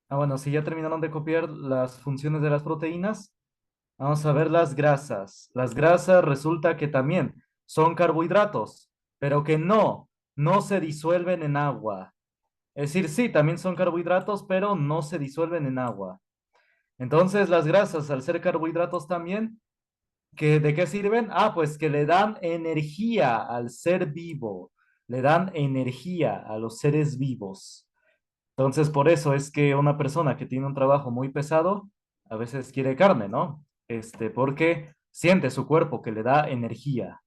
Bueno, si ya terminaron de copiar las funciones de las proteínas, vamos a ver las grasas. Las grasas resulta que también son carbohidratos, pero que no se disuelven en agua. Es decir, sí, también son carbohidratos, pero no se disuelven en agua. Entonces, las grasas, al ser carbohidratos también, ¿de qué sirven? Pues que le dan energía al ser vivo, le dan energía a los seres vivos. Entonces, por eso es que una persona que tiene un trabajo muy pesado, a veces quiere carne, ¿no? Porque siente su cuerpo que le da energía.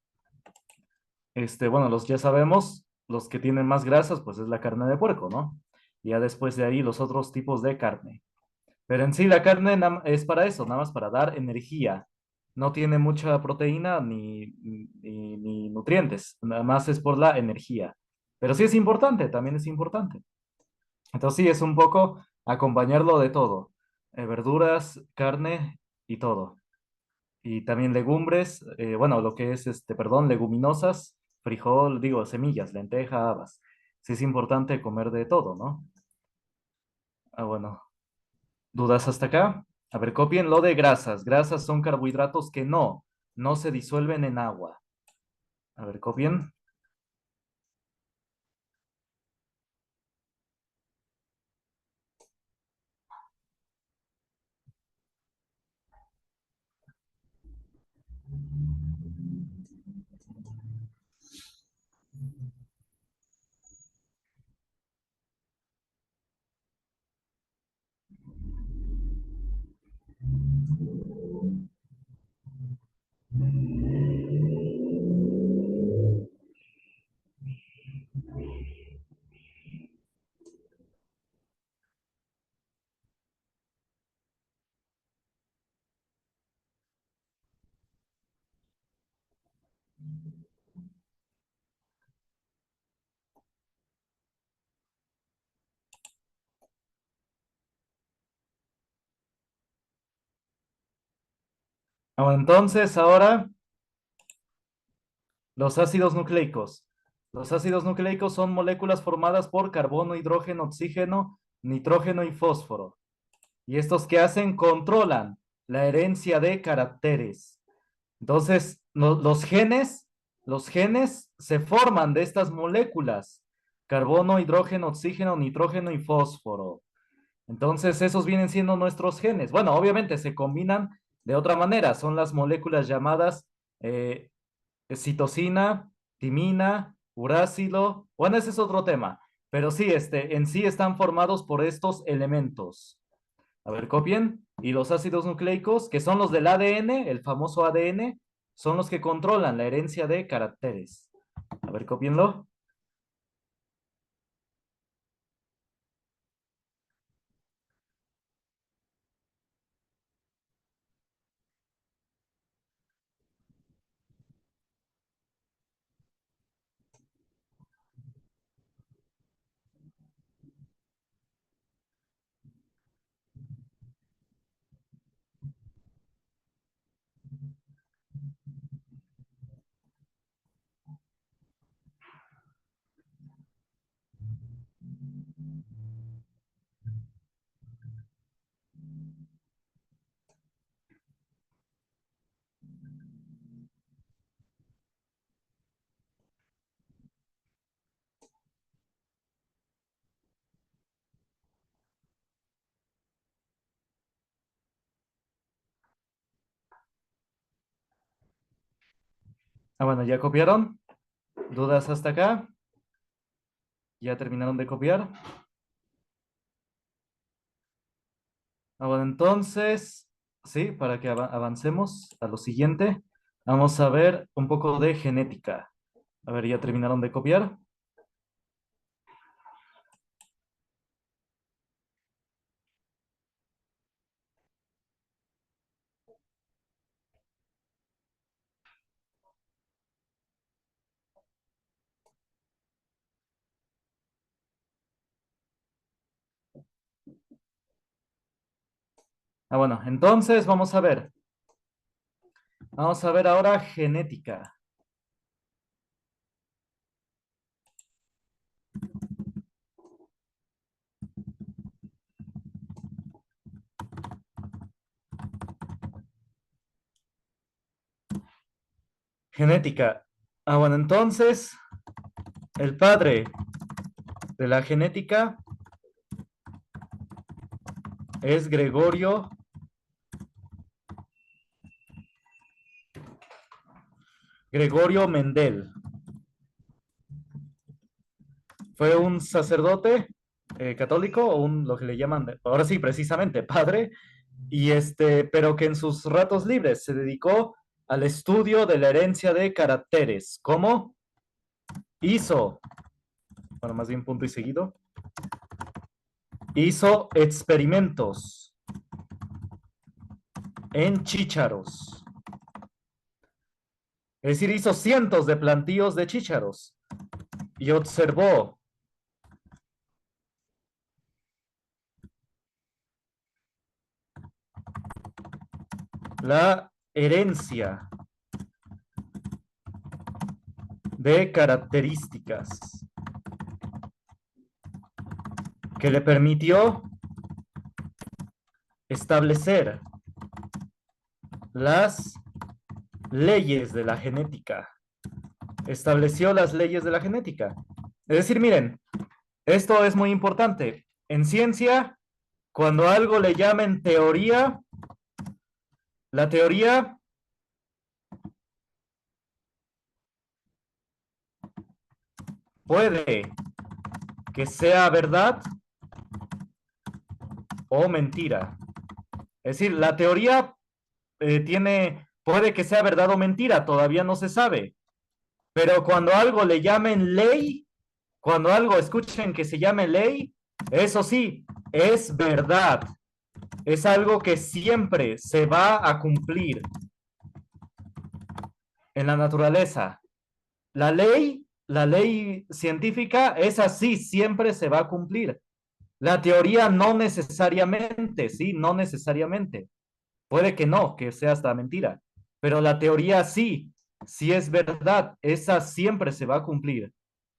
Bueno, ya sabemos, los que tienen más grasas, pues es la carne de puerco, ¿no? Y ya después de ahí los otros tipos de carne. Pero en sí la carne es para eso, nada más para dar energía. No tiene mucha proteína ni nutrientes, nada más es por la energía. Pero sí es importante, también es importante. Entonces sí, es un poco acompañarlo de todo. Verduras, carne y todo. Y también legumbres, bueno, lo que es, perdón, leguminosas, frijol, digo, semillas, lenteja, habas. Sí es importante comer de todo, ¿no? Bueno. ¿Dudas hasta acá? A ver, copien lo de grasas. Grasas son carbohidratos que no se disuelven en agua. A ver, copien. Entonces, ahora, los ácidos nucleicos. Los ácidos nucleicos son moléculas formadas por carbono, hidrógeno, oxígeno, nitrógeno y fósforo. ¿Y estos qué hacen? Controlan la herencia de caracteres. Entonces, los genes se forman de estas moléculas. Carbono, hidrógeno, oxígeno, nitrógeno y fósforo. Entonces, esos vienen siendo nuestros genes. Bueno, obviamente se combinan de otra manera. Son las moléculas llamadas eh, citosina, timina, urácido. Bueno, ese es otro tema. Pero sí, en sí están formados por estos elementos. A ver, copien. Y los ácidos nucleicos, que son los del ADN, el famoso ADN, son los que controlan la herencia de caracteres. A ver, copienlo. Bueno, ¿ya copiaron? ¿Dudas hasta acá? ¿Ya terminaron de copiar? Bueno, entonces, sí, para que avancemos a lo siguiente, vamos a ver un poco de genética. A ver, ¿ya terminaron de copiar? Bueno, entonces vamos a ver. Vamos a ver ahora genética. Genética. Ah, bueno, entonces, el padre de la genética es Gregorio Mendel. Fue un sacerdote católico, o lo que le llaman, ahora sí, precisamente, padre, y pero que en sus ratos libres se dedicó al estudio de la herencia de caracteres. ¿Cómo? Hizo, bueno, más bien punto y seguido, hizo experimentos en chícharos. Es decir, hizo cientos de plantíos de chícharos y observó la herencia de características que le permitió establecer las leyes de la genética. Estableció las leyes de la genética. Es decir, miren, esto es muy importante. En ciencia, cuando algo le llamen teoría, la teoría puede que sea verdad o mentira. Es decir, la teoría puede que sea verdad o mentira, todavía no se sabe. Pero cuando algo le llamen ley, cuando algo escuchen que se llame ley, eso sí, es verdad. Es algo que siempre se va a cumplir en la naturaleza. La ley científica es así, siempre se va a cumplir. La teoría no necesariamente, sí, no necesariamente. Puede que no, que sea hasta mentira, pero la teoría sí, sí es verdad, esa siempre se va a cumplir.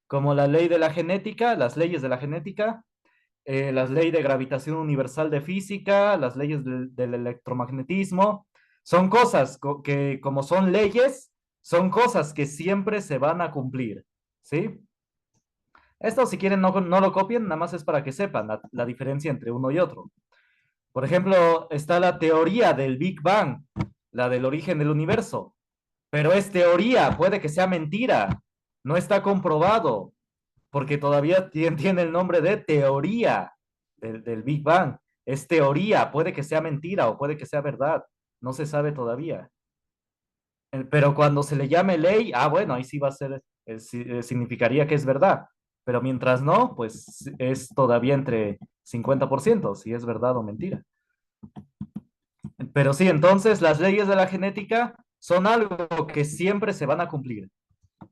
Como la ley de la genética, las leyes de la genética, las leyes de gravitación universal de física, las leyes del electromagnetismo, son cosas que como son leyes, son cosas que siempre se van a cumplir, ¿sí? Esto si quieren no lo copien, nada más es para que sepan la diferencia entre uno y otro. Por ejemplo, está la teoría del Big Bang, la del origen del universo, pero es teoría, puede que sea mentira, no está comprobado, porque todavía tiene el nombre de teoría del Big Bang. Es teoría, puede que sea mentira o puede que sea verdad, no se sabe todavía. Pero cuando se le llame ley, bueno, ahí sí va a ser, significaría que es verdad. Pero mientras no, pues es todavía entre 50% si es verdad o mentira. Pero sí, entonces las leyes de la genética son algo que siempre se van a cumplir.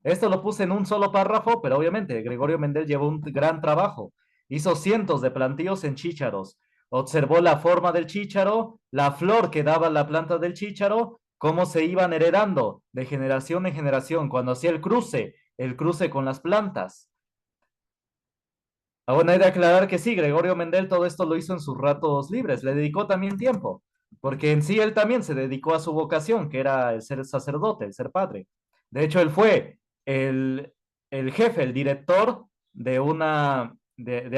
Esto lo puse en un solo párrafo, pero obviamente Gregorio Mendel llevó un gran trabajo. Hizo cientos de plantíos en chícharos. Observó la forma del chícharo, la flor que daba la planta del chícharo, cómo se iban heredando de generación en generación cuando hacía el cruce con las plantas. Bueno, hay de aclarar que sí, Gregorio Mendel todo esto lo hizo en sus ratos libres, le dedicó también tiempo, porque en sí él también se dedicó a su vocación, que era el ser sacerdote, el ser padre. De hecho, él fue el, el jefe, el director de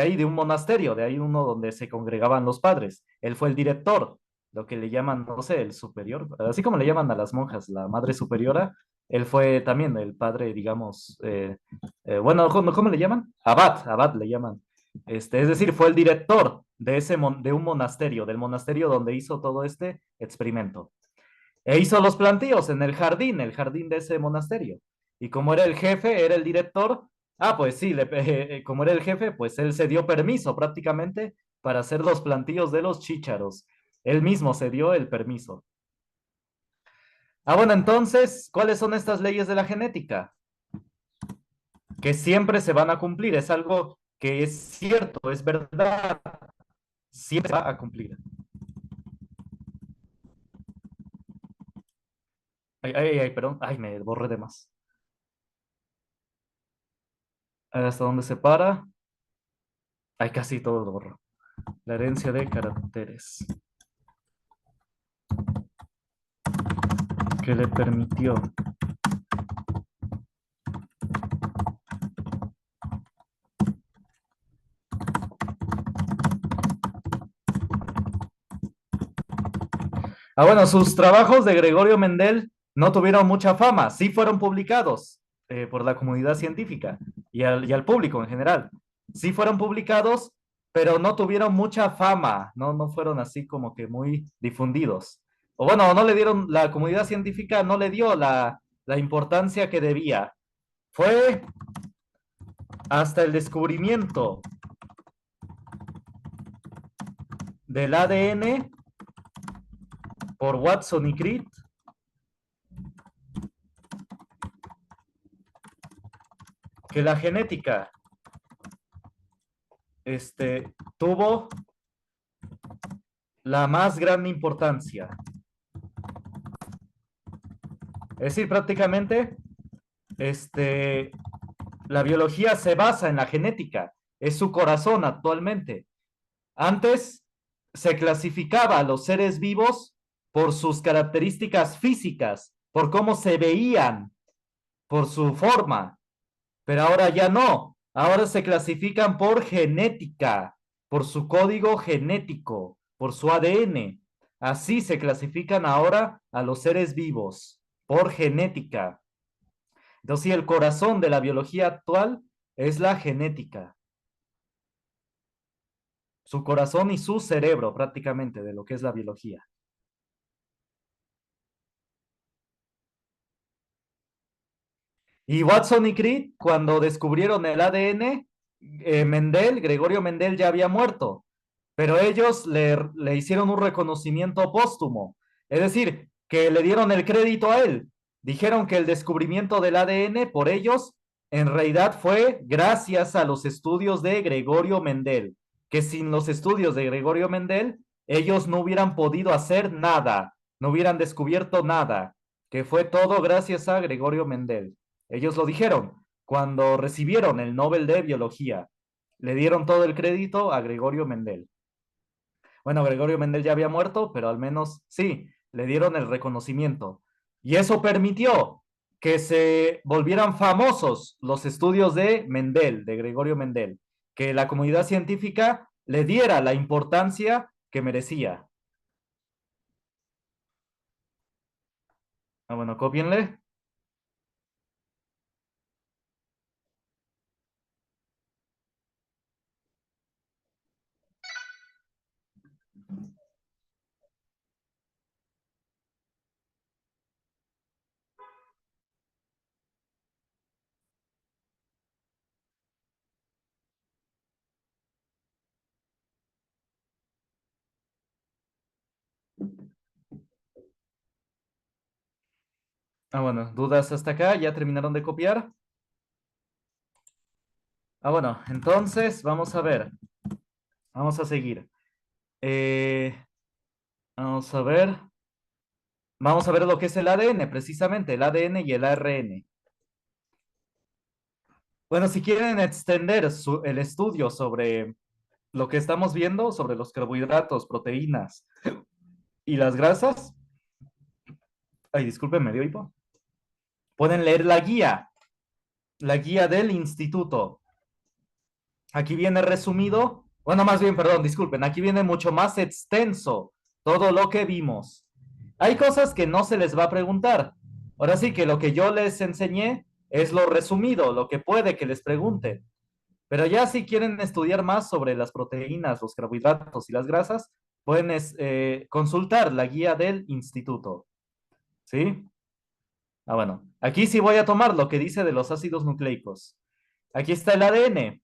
ahí, de un monasterio, de ahí uno donde se congregaban los padres. Él fue el director, lo que le llaman, no sé, el superior, así como le llaman a las monjas, la madre superiora, él fue también el padre, digamos, bueno, ¿cómo le llaman? Abad le llaman. Es decir, fue el director de un monasterio, del monasterio donde hizo todo este experimento. E hizo los plantíos en el jardín de ese monasterio. Y como era el jefe, era el director, pues sí, como era el jefe, pues él se dio permiso prácticamente para hacer los plantíos de los chícharos. Él mismo se dio el permiso. Bueno, entonces, ¿cuáles son estas leyes de la genética? Que siempre se van a cumplir, es algo que es cierto, es verdad, siempre se va a cumplir. Perdón, me borré de más. ¿Hasta dónde se para? Casi todo lo borro. La herencia de caracteres que le permitió Bueno, sus trabajos de Gregorio Mendel no tuvieron mucha fama, sí fueron publicados por la comunidad científica y al público en general. Sí fueron publicados, pero no tuvieron mucha fama, no fueron así como que muy difundidos. O bueno, no le dieron, la comunidad científica no le dio la importancia que debía. Fue hasta el descubrimiento del ADN por Watson y Crick que la genética tuvo la más grande importancia. Es decir, prácticamente, este, la biología se basa en la genética, es su corazón actualmente. Antes se clasificaba a los seres vivos por sus características físicas, por cómo se veían, por su forma, pero ahora ya no. Ahora se clasifican por genética, por su código genético, por su ADN. Así se clasifican ahora a los seres vivos, por genética. Entonces, sí, el corazón de la biología actual es la genética. Su corazón y su cerebro, prácticamente, de lo que es la biología. Y Watson y Crick, cuando descubrieron el ADN, Gregorio Mendel ya había muerto, pero ellos le hicieron un reconocimiento póstumo, es decir, que le dieron el crédito a él. Dijeron que el descubrimiento del ADN por ellos en realidad fue gracias a los estudios de Gregorio Mendel, que sin los estudios de Gregorio Mendel, ellos no hubieran podido hacer nada, no hubieran descubierto nada, que fue todo gracias a Gregorio Mendel. Ellos lo dijeron cuando recibieron el Nobel de Biología. Le dieron todo el crédito a Gregorio Mendel. Bueno, Gregorio Mendel ya había muerto, pero al menos sí, le dieron el reconocimiento. Y eso permitió que se volvieran famosos los estudios de Mendel, de Gregorio Mendel, que la comunidad científica le diera la importancia que merecía. Bueno, cópienle. Bueno, dudas hasta acá, ya terminaron de copiar. Bueno, entonces vamos a ver, vamos a seguir. Eh, vamos a ver. Vamos a ver lo que es el ADN, precisamente, el ADN y el ARN. Bueno, si quieren extender el estudio sobre lo que estamos viendo, sobre los carbohidratos, proteínas y las grasas, ay, disculpen, me dio hipo, pueden leer la guía del instituto. Aquí viene resumido, bueno, más bien, perdón, disculpen, aquí viene mucho más extenso todo lo que vimos. Hay cosas que no se les va a preguntar. Ahora sí que lo que yo les enseñé es lo resumido, lo que puede que les pregunten. Pero ya si quieren estudiar más sobre las proteínas, los carbohidratos y las grasas, pueden consultar la guía del instituto. ¿Sí? Bueno, aquí sí voy a tomar lo que dice de los ácidos nucleicos. Aquí está el ADN.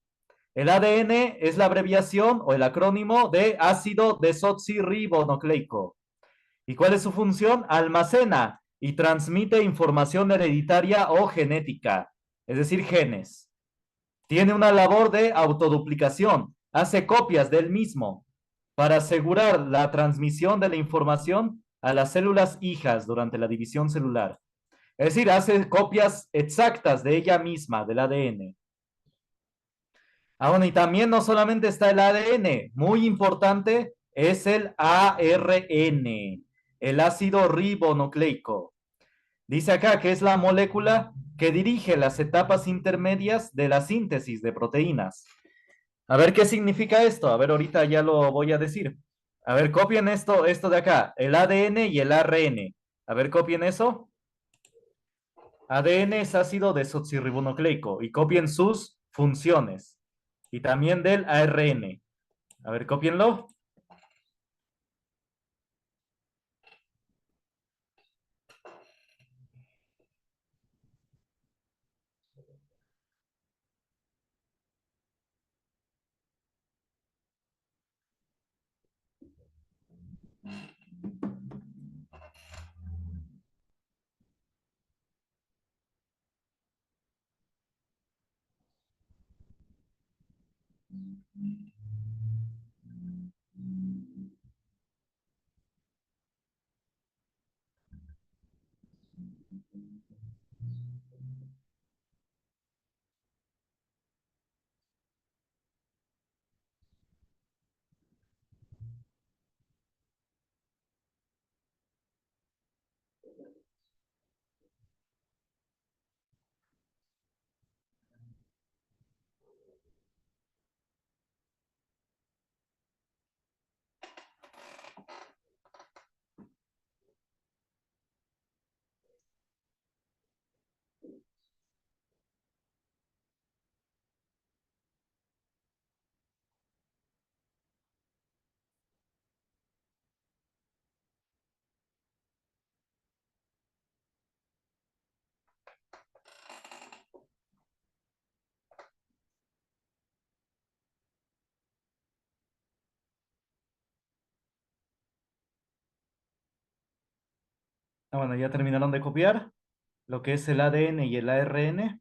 El ADN es la abreviación o el acrónimo de ácido desoxirribonucleico. ¿Y cuál es su función? Almacena y transmite información hereditaria o genética, es decir, genes. Tiene una labor de autoduplicación, hace copias del mismo para asegurar la transmisión de la información a las células hijas durante la división celular. Es decir, hace copias exactas de ella misma, del ADN. Bueno, y también no solamente está el ADN, muy importante es el ARN, el ácido ribonucleico. Dice acá que es la molécula que dirige las etapas intermedias de la síntesis de proteínas. A ver qué significa esto. A ver, ahorita ya lo voy a decir. A ver, copien esto de acá, el ADN y el ARN. A ver, copien eso. ADN es ácido desoxirribonucleico y copien sus funciones. Y también del ARN. A ver, cópienlo. Ah, bueno, ya terminaron de copiar lo que es el ADN y el ARN.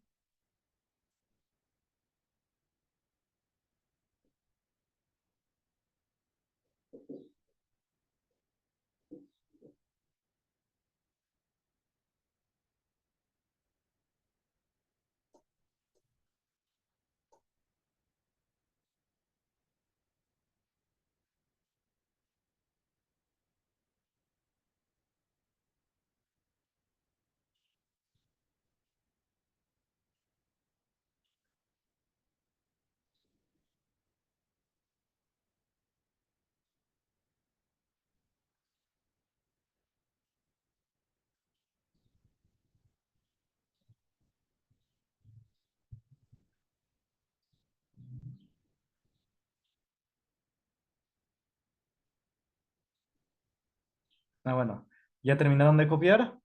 Ah, bueno, ya terminaron de copiar.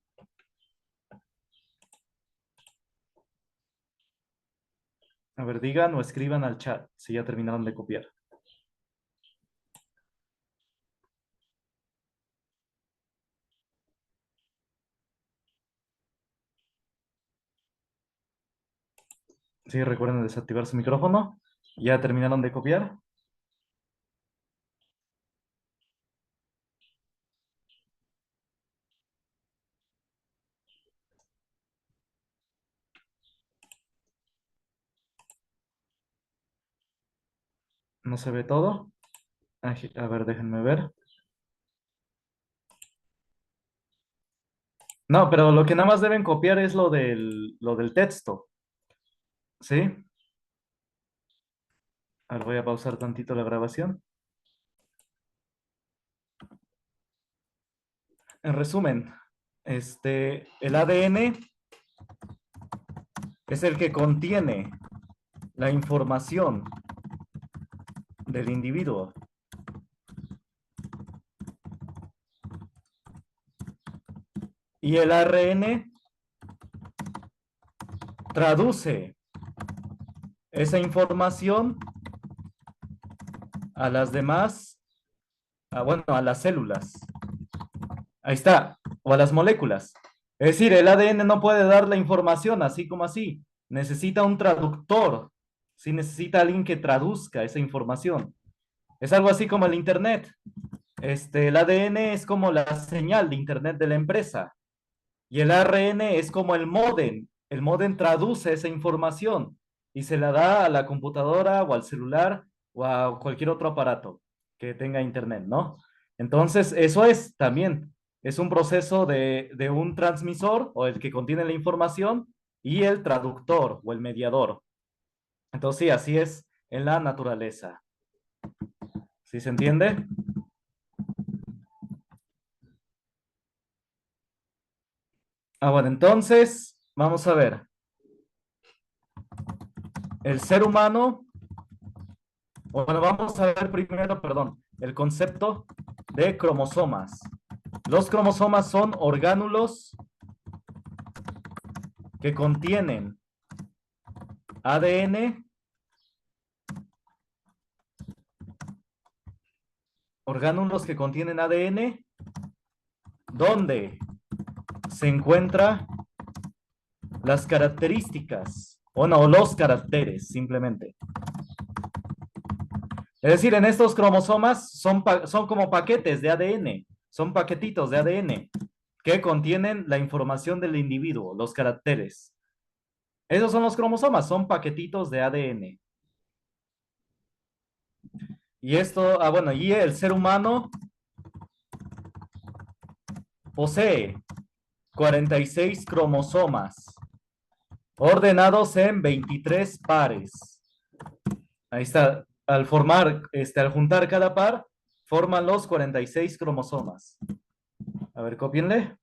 A ver, digan o escriban al chat si ya terminaron de copiar. Sí, recuerden desactivar su micrófono. ¿Ya terminaron de copiar? ¿No se ve todo? A ver, déjenme ver. No, pero lo que nada más deben copiar es lo del texto. ¿Sí? A ver, voy a pausar tantito la grabación. En resumen, el ADN es el que contiene la información del individuo. Y el ARN traduce esa información a las demás, bueno, a las células. Ahí está, o a las moléculas. Es decir, el ADN no puede dar la información así como así. Necesita un traductor. Sí, necesita alguien que traduzca esa información. Es algo así como el Internet. El ADN es como la señal de Internet de la empresa. Y el ARN es como el módem. El módem traduce esa información y se la da a la computadora o al celular o a cualquier otro aparato que tenga internet, ¿no? Entonces, eso es también, es un proceso de un transmisor o el que contiene la información y el traductor o el mediador. Entonces, sí, así es en la naturaleza. ¿Sí se entiende? Bueno, entonces, vamos a ver. El ser humano, bueno, vamos a ver primero, perdón, el concepto de cromosomas. Los cromosomas son orgánulos que contienen ADN, orgánulos que contienen ADN, donde se encuentran las características, o no, los caracteres, simplemente. Es decir, en estos cromosomas son como paquetes de ADN, son paquetitos de ADN que contienen la información del individuo, los caracteres. Esos son los cromosomas, son paquetitos de ADN. Y esto, bueno, y el ser humano posee 46 cromosomas, ordenados en 23 pares. Ahí está. Al juntar cada par, forman los 46 cromosomas. A ver, cópienle.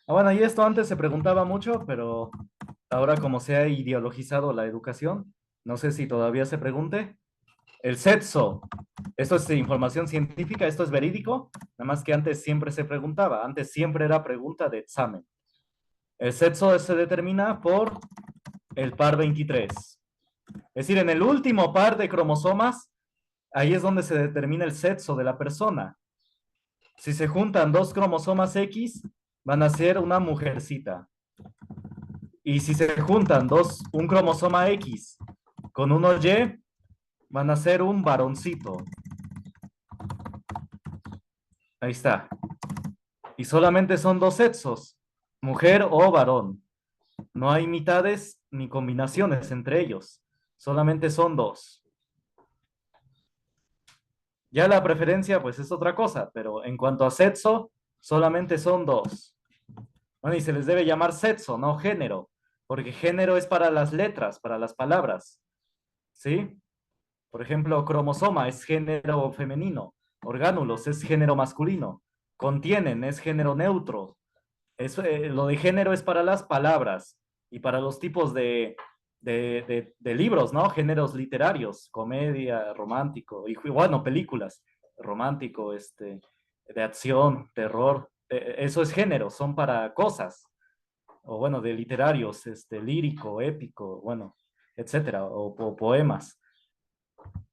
Bueno, y esto antes se preguntaba mucho, pero ahora como se ha ideologizado la educación, no sé si todavía se pregunte. El sexo, esto es información científica, esto es verídico, nada más que antes siempre se preguntaba, antes siempre era pregunta de examen. El sexo se determina por el par 23. Es decir, en el último par de cromosomas, ahí es donde se determina el sexo de la persona. Si se juntan dos cromosomas X, van a ser una mujercita. Y si se juntan un cromosoma X con uno Y, van a ser un varoncito. Ahí está. Y solamente son dos sexos, mujer o varón. No hay mitades ni combinaciones entre ellos. Solamente son dos. Ya la preferencia, pues es otra cosa, pero en cuanto a sexo, solamente son dos. Bueno, y se les debe llamar sexo, no género, porque género es para las letras, para las palabras, ¿sí? Por ejemplo, cromosoma es género femenino, orgánulos es género masculino, contienen es género neutro. Lo de género es para las palabras y para los tipos de libros, ¿no? Géneros literarios, comedia, romántico, y bueno, películas, romántico, de acción, terror, eso es género, son para cosas, o bueno, de literarios, lírico, épico, bueno, etcétera, o poemas.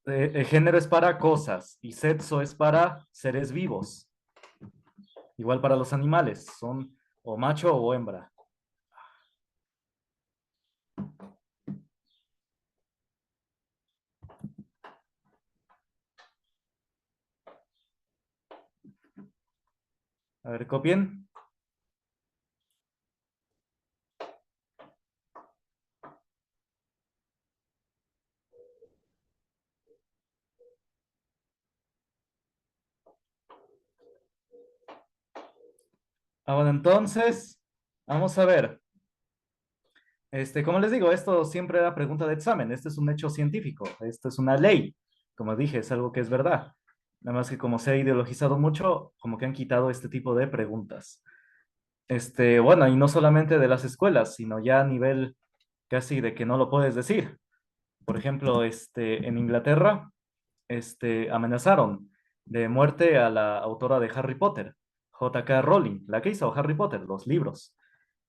El género es para cosas y sexo es para seres vivos. Igual para los animales, son o macho o hembra. A ver, copien. Bueno, entonces, vamos a ver. Como les digo, esto siempre era pregunta de examen. Este es un hecho científico. Esto es una ley. Como dije, es algo que es verdad. Nada más que como se ha ideologizado mucho, como que han quitado este tipo de preguntas. Bueno, y no solamente de las escuelas, sino ya a nivel casi de que no lo puedes decir. Por ejemplo, en Inglaterra, amenazaron de muerte a la autora de Harry Potter, J.K. Rowling, la que hizo Harry Potter, los libros.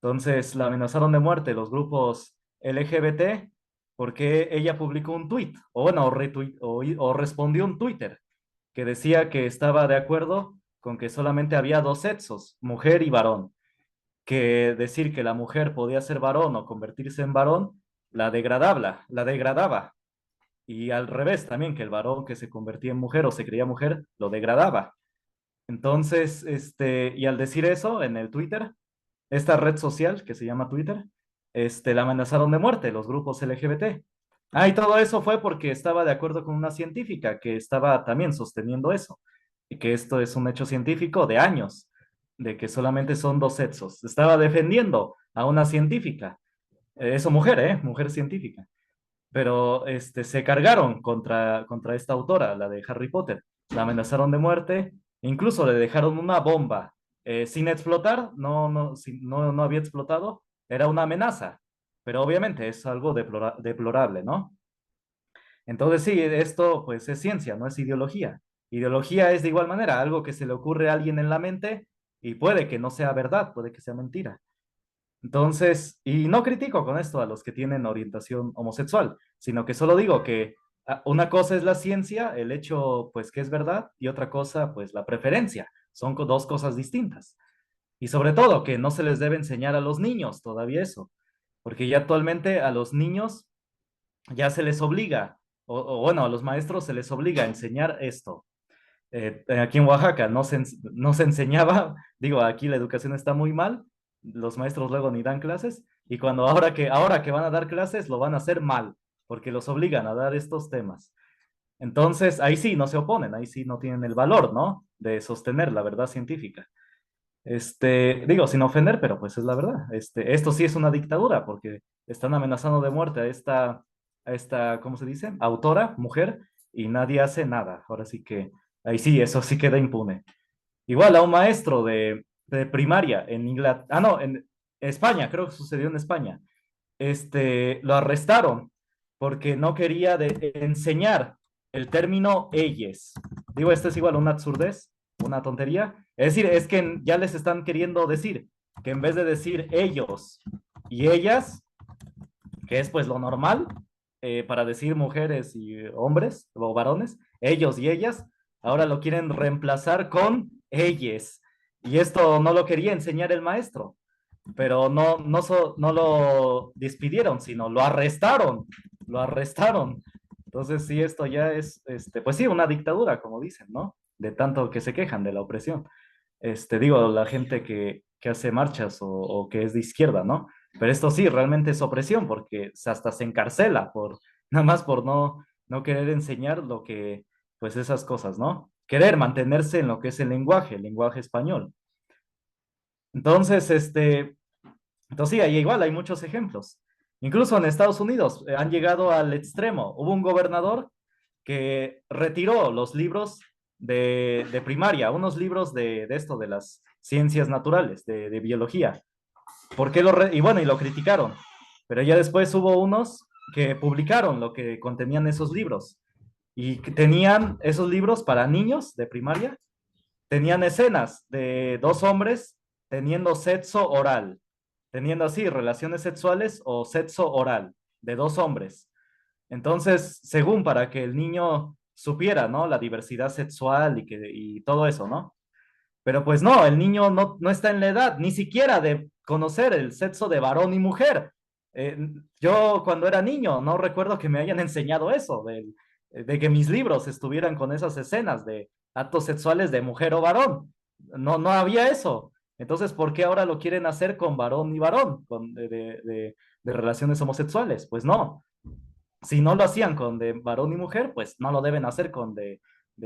Entonces la amenazaron de muerte los grupos LGBT porque ella publicó un tweet, o bueno, o respondió un Twitter que decía que estaba de acuerdo con que solamente había dos sexos, mujer y varón, que decir que la mujer podía ser varón o convertirse en varón la degradaba. Y al revés también, que el varón que se convertía en mujer o se creía mujer lo degradaba. Entonces, y al decir eso en el Twitter, esta red social que se llama Twitter, la amenazaron de muerte, los grupos LGBT. Ah, y todo eso fue porque estaba de acuerdo con una científica que estaba también sosteniendo eso, y que esto es un hecho científico de años, de que solamente son dos sexos. Estaba defendiendo a una científica, eso mujer, mujer científica, pero se cargaron contra esta autora, la de Harry Potter, la amenazaron de muerte, incluso le dejaron una bomba sin explotar, no había explotado, era una amenaza, pero obviamente es algo deplorable, ¿no? Entonces sí, esto pues es ciencia, no es ideología. Ideología es de igual manera algo que se le ocurre a alguien en la mente y puede que no sea verdad, puede que sea mentira. Entonces, y no critico con esto a los que tienen orientación homosexual, sino que solo digo que una cosa es la ciencia, el hecho pues que es verdad, y otra cosa pues la preferencia. Son dos cosas distintas. Y sobre todo que no se les debe enseñar a los niños todavía eso, porque ya actualmente a los niños ya se les obliga, o bueno, a los maestros se les obliga a enseñar esto. Aquí en Oaxaca no se enseñaba, digo, aquí la educación está muy mal, los maestros luego ni dan clases, y cuando ahora que van a dar clases lo van a hacer mal, porque los obligan a dar estos temas. Entonces, ahí sí no se oponen, ahí sí no tienen el valor, ¿no? De sostener la verdad científica. Digo, sin ofender, pero pues es la verdad. Esto sí es una dictadura, porque están amenazando de muerte a esta, ¿cómo se dice? Autora, mujer, y nadie hace nada. Ahora sí que, ahí sí, eso sí queda impune. Igual a un maestro de primaria en Inglaterra, no, en España, creo que sucedió en España. Lo arrestaron porque no quería enseñar el término ellos. Digo, esto es igual una absurdez, una tontería. Es decir, es que ya les están queriendo decir que en vez de decir ellos y ellas, que es pues lo normal para decir mujeres y hombres o varones, ellos y ellas, ahora lo quieren reemplazar con ellos. Y esto no lo quería enseñar el maestro, pero no lo despidieron, sino lo arrestaron, lo arrestaron. Entonces sí, esto ya es, pues sí, una dictadura, como dicen, ¿no? De tanto que se quejan de la opresión. Digo, la gente que hace marchas o que es de izquierda, ¿no? Pero esto sí, realmente es opresión, porque hasta se encarcela nada más por no querer enseñar lo que, pues esas cosas, ¿no? Querer mantenerse en lo que es el lenguaje español. Entonces, entonces sí, ahí igual hay muchos ejemplos. Incluso en Estados Unidos han llegado al extremo. Hubo un gobernador que retiró los libros de primaria, unos libros de esto, de las ciencias naturales, de biología. ¿Por qué y bueno, y lo criticaron. Pero ya después hubo unos que publicaron lo que contenían esos libros. Y que tenían esos libros para niños de primaria, tenían escenas de dos hombres teniendo sexo oral, teniendo así relaciones sexuales o sexo oral de dos hombres. Entonces, según para que el niño supiera, ¿no? La diversidad sexual y todo eso, ¿no? Pero pues no, el niño no está en la edad ni siquiera de conocer el sexo de varón y mujer. Eh, yo cuando era niño no recuerdo que me hayan enseñado eso, de que mis libros estuvieran con esas escenas de actos sexuales de mujer o varón. No había eso. Entonces, ¿por qué ahora lo quieren hacer con varón y varón, de relaciones homosexuales? Pues no. Si no lo hacían con de varón y mujer, pues no lo deben hacer con de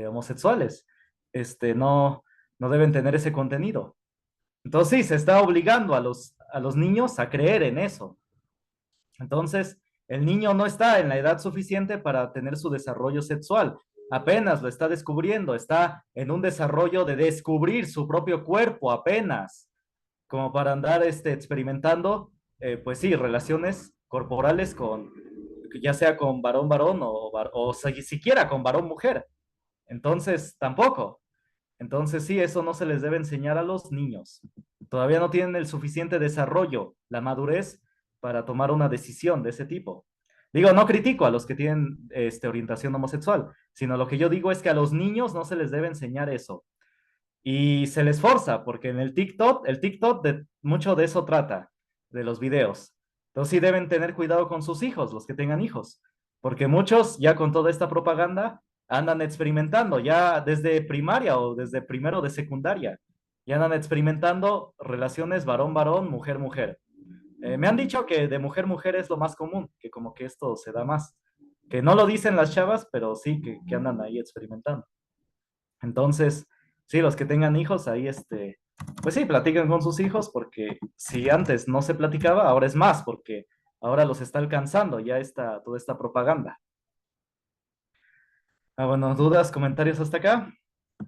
homosexuales. No deben tener ese contenido. Entonces sí, se está obligando a los niños a creer en eso. Entonces, el niño no está en la edad suficiente para tener su desarrollo sexual. Apenas lo está descubriendo, está en un desarrollo de descubrir su propio cuerpo apenas, como para andar experimentando, pues sí, relaciones corporales ya sea con varón varón o siquiera con varón mujer. Entonces, tampoco. Entonces, sí, eso no se les debe enseñar a los niños. Todavía no tienen el suficiente desarrollo, la madurez para tomar una decisión de ese tipo. Digo, no critico a los que tienen orientación homosexual, sino lo que yo digo es que a los niños no se les debe enseñar eso. Y se les forza, porque en el TikTok mucho de eso trata, de los videos. Entonces sí deben tener cuidado con sus hijos, los que tengan hijos, porque muchos ya con toda esta propaganda andan experimentando, ya desde primaria o desde primero de secundaria, ya andan experimentando relaciones varón-varón, mujer-mujer. Me han dicho que de mujer mujer es lo más común, que como que esto se da más. Que no lo dicen las chavas, pero sí que andan ahí experimentando. Entonces, sí, los que tengan hijos ahí, pues sí, platican con sus hijos, porque si antes no se platicaba, ahora es más, porque ahora los está alcanzando ya toda esta propaganda. Ah, bueno, dudas, comentarios hasta acá.